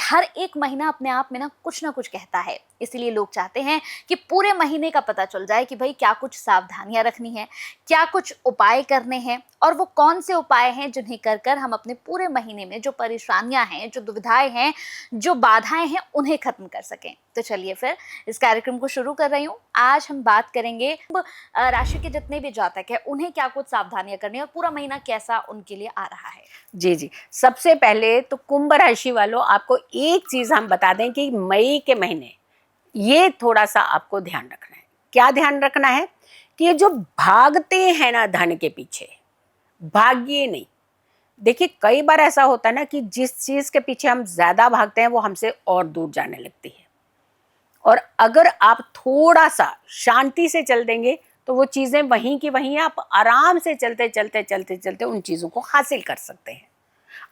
हर एक महीना अपने आप में ना कुछ कहता है। इसीलिए लोग चाहते हैं कि पूरे महीने का पता चल जाए कि भाई क्या कुछ सावधानियां रखनी है, क्या कुछ उपाय करने हैं, और वो कौन से उपाय हैं जिन्हें कर कर हम अपने पूरे महीने में जो परेशानियां हैं, जो दुविधाएं हैं, जो बाधाएं हैं, उन्हें खत्म कर सकें। तो चलिए फिर इस कार्यक्रम को शुरू कर रही हूँ। आज हम बात करेंगे राशि के जितने भी जातक हैं उन्हें क्या कुछ सावधानियां करनी है और पूरा महीना कैसा उनके लिए आ रहा है। जी जी, सबसे पहले तो कुंभ राशि वालों, आपको एक चीज हम बता दें कि मई के महीने ये थोड़ा सा आपको ध्यान रखना है। क्या ध्यान रखना है कि ये जो भागते हैं ना धन के पीछे, भाग्य नहीं। देखिए कई बार ऐसा होता है ना कि जिस चीज के पीछे हम ज्यादा भागते हैं वो हमसे और दूर जाने लगती है, और अगर आप थोड़ा सा शांति से चल देंगे तो वो चीजें वहीं की वहीं आप आराम से चलते चलते चलते चलते उन चीजों को हासिल कर सकते हैं।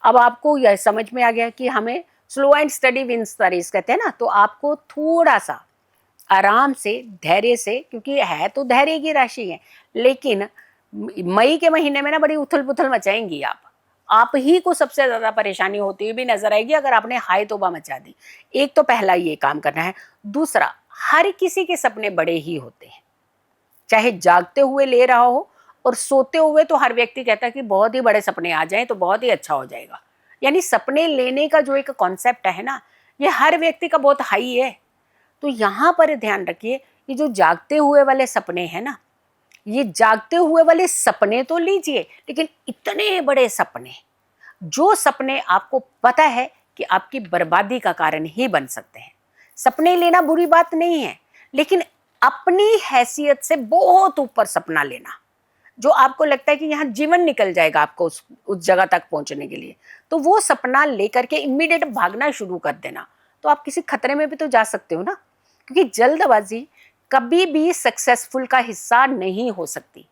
अब आपको यह समझ में आ गया कि हमें slow and steady wins the race कहते हैं ना, तो आपको थोड़ा सा आराम से, धैर्य से, क्योंकि है तो धैर्य की राशि है, लेकिन मई के महीने में ना बड़ी उथल पुथल मचाएंगी आप ही को सबसे ज्यादा परेशानी होती हुई भी नजर आएगी अगर आपने हाय तौबा मचा दी। एक तो पहला ये काम करना है। दूसरा, हर किसी के सपने बड़े ही होते हैं, चाहे जागते हुए ले रहा हो और सोते हुए तो हर व्यक्ति कहता है कि बहुत ही बड़े सपने आ जाएं तो बहुत ही अच्छा हो जाएगा। यानी सपने लेने का जो एक कॉन्सेप्ट है ना, ये हर व्यक्ति का बहुत हाई है। तो यहाँ पर ध्यान रखिए कि जो जागते हुए वाले सपने हैं ना, ये जागते हुए वाले सपने तो लीजिए, लेकिन इतने बड़े सपने, जो सपने आपको पता है कि आपकी बर्बादी का कारण ही बन सकते हैं। सपने लेना बुरी बात नहीं है, लेकिन अपनी हैसियत से बहुत ऊपर सपना लेना, जो आपको लगता है कि यहाँ जीवन निकल जाएगा आपको उस जगह तक पहुंचने के लिए, तो वो सपना लेकर के इमीडिएट भागना शुरू कर देना, तो आप किसी खतरे में भी तो जा सकते हो ना। क्योंकि जल्दबाजी कभी भी सक्सेसफुल का हिस्सा नहीं हो सकती।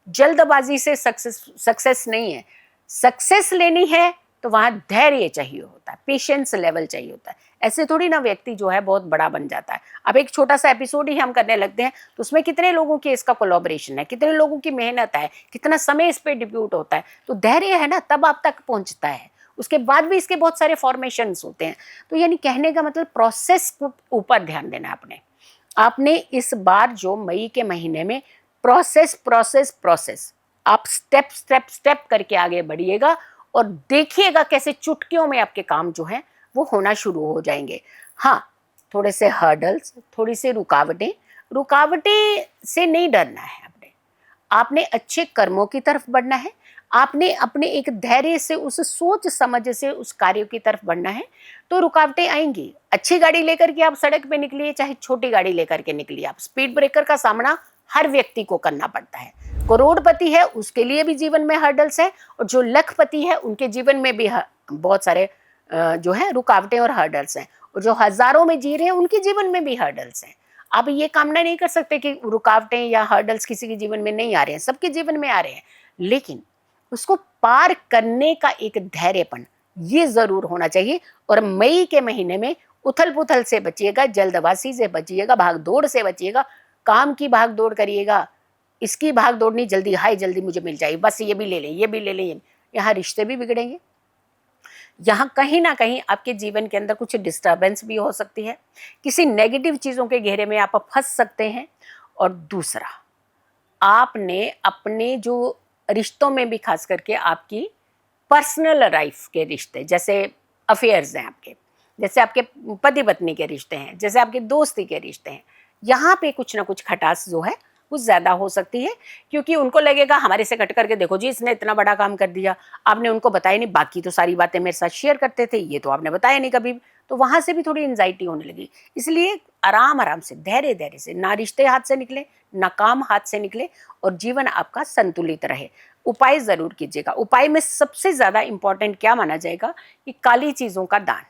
जल्दबाजी से सक्सेस नहीं है। सक्सेस लेनी है तो वहां धैर्य चाहिए होता है, पेशेंस लेवल चाहिए होता है। ऐसे थोड़ी ना व्यक्ति जो है बहुत बड़ा बन जाता है। अब एक छोटा सा एपिसोड ही हम करने लगते हैं तो उसमें कितने लोगों की इसका कोलैबोरेशन है, कितने लोगों की मेहनत है, कितना समय इस पे डिप्यूट होता है, तो धैर्य है ना तब आप तक पहुंचता है। उसके बाद भी इसके बहुत सारे फॉर्मेशंस होते हैं। तो यानी कहने का मतलब प्रोसेस को ऊपर ध्यान देना है आपने इस बार जो मई के महीने में प्रोसेस प्रोसेस प्रोसेस, आप स्टेप स्टेप स्टेप करके आगे बढ़िएगा और देखिएगा कैसे चुटकियों में आपके काम जो है वो होना शुरू हो जाएंगे। हाँ, थोड़े से हर्डल्स, थोड़ी सी रुकावटें, रुकावटें से नहीं डरना है आपने अच्छे कर्मों की तरफ बढ़ना है। आपने अपने एक धैर्य से, उस सोच समझ से उस कार्य की तरफ बढ़ना है। तो रुकावटें आएंगी। अच्छी गाड़ी लेकर के आप सड़क पे निकलिए, चाहे छोटी गाड़ी लेकर के निकलिए, आप स्पीड ब्रेकर का सामना हर व्यक्ति को करना पड़ता है। करोड़पति है उसके लिए भी जीवन में हर्डल्स है, और जो लखपति है उनके जीवन में भी बहुत सारे जो है रुकावटें और हर्डल्स हैं, और जो हजारों में जी रहे हैं उनके जीवन में भी हर्डल्स हैं। आप ये कामना नहीं कर सकते कि रुकावटें या हर्डल्स किसी के जीवन में नहीं आ रहे हैं, सबके जीवन में आ रहे हैं, लेकिन उसको पार करने का एक धैर्यपन ये जरूर होना चाहिए। और मई के महीने में उथल पुथल से बचिएगा, जल्दबाजी से बचिएगा, भाग दौड़ से बचिएगा। काम की भाग दौड़ करिएगा, इसकी भाग दौड़ नहीं, जल्दी हाय जल्दी मुझे मिल जाए, बस ये भी ले लें, ये भी ले लें। यहाँ रिश्ते भी बिगड़ेंगे, यहाँ कहीं ना कहीं आपके जीवन के अंदर कुछ डिस्टर्बेंस भी हो सकती है, किसी नेगेटिव चीज़ों के घेरे में आप फंस सकते हैं। और दूसरा, आपने अपने जो रिश्तों में भी, खास करके आपकी पर्सनल लाइफ के रिश्ते, जैसे अफेयर्स हैं आपके, जैसे आपके पति पत्नी के रिश्ते हैं, जैसे आपके दोस्ती के रिश्ते हैं, यहाँ पे कुछ ना कुछ खटास जो है कुछ ज़्यादा हो सकती है। क्योंकि उनको लगेगा हमारे से कट करके देखो जी इसने इतना बड़ा काम कर दिया, आपने उनको बताया नहीं, बाकी तो सारी बातें मेरे साथ शेयर करते थे, ये तो आपने बताया नहीं कभी। तो वहाँ से भी थोड़ी एंजाइटी होने लगी। इसलिए आराम आराम से, धैर्य धैर्य से, ना रिश्ते हाथ से निकले ना काम हाथ से निकले, और जीवन आपका संतुलित रहे। उपाय ज़रूर कीजिएगा। उपाय में सबसे ज़्यादा इम्पॉर्टेंट क्या माना जाएगा कि काली चीज़ों का दान,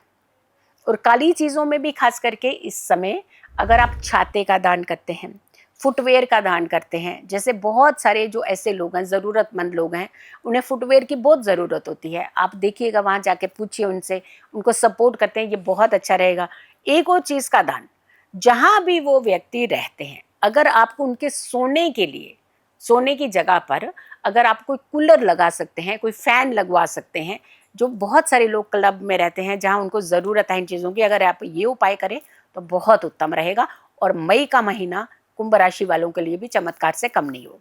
और काली चीज़ों में भी खास करके इस समय अगर आप छाते का दान करते हैं, फुटवेयर का दान करते हैं, जैसे बहुत सारे जो ऐसे लोग हैं, ज़रूरतमंद लोग हैं, उन्हें फुटवेयर की बहुत ज़रूरत होती है। आप देखिएगा, वहाँ जाके पूछिए उनसे, उनको सपोर्ट करते हैं, ये बहुत अच्छा रहेगा। एक और चीज़ का दान, जहाँ भी वो व्यक्ति रहते हैं, अगर आपको उनके सोने के लिए, सोने की जगह पर अगर आप कोई कूलर लगा सकते हैं, कोई फ़ैन लगवा सकते हैं, जो बहुत सारे लोग क्लब में रहते हैं जहाँ उनको ज़रूरत है इन चीज़ों की, अगर आप ये उपाय करें तो बहुत उत्तम रहेगा। और मई का महीना कुंभ राशि वालों के लिए भी चमत्कार से कम नहीं होगा।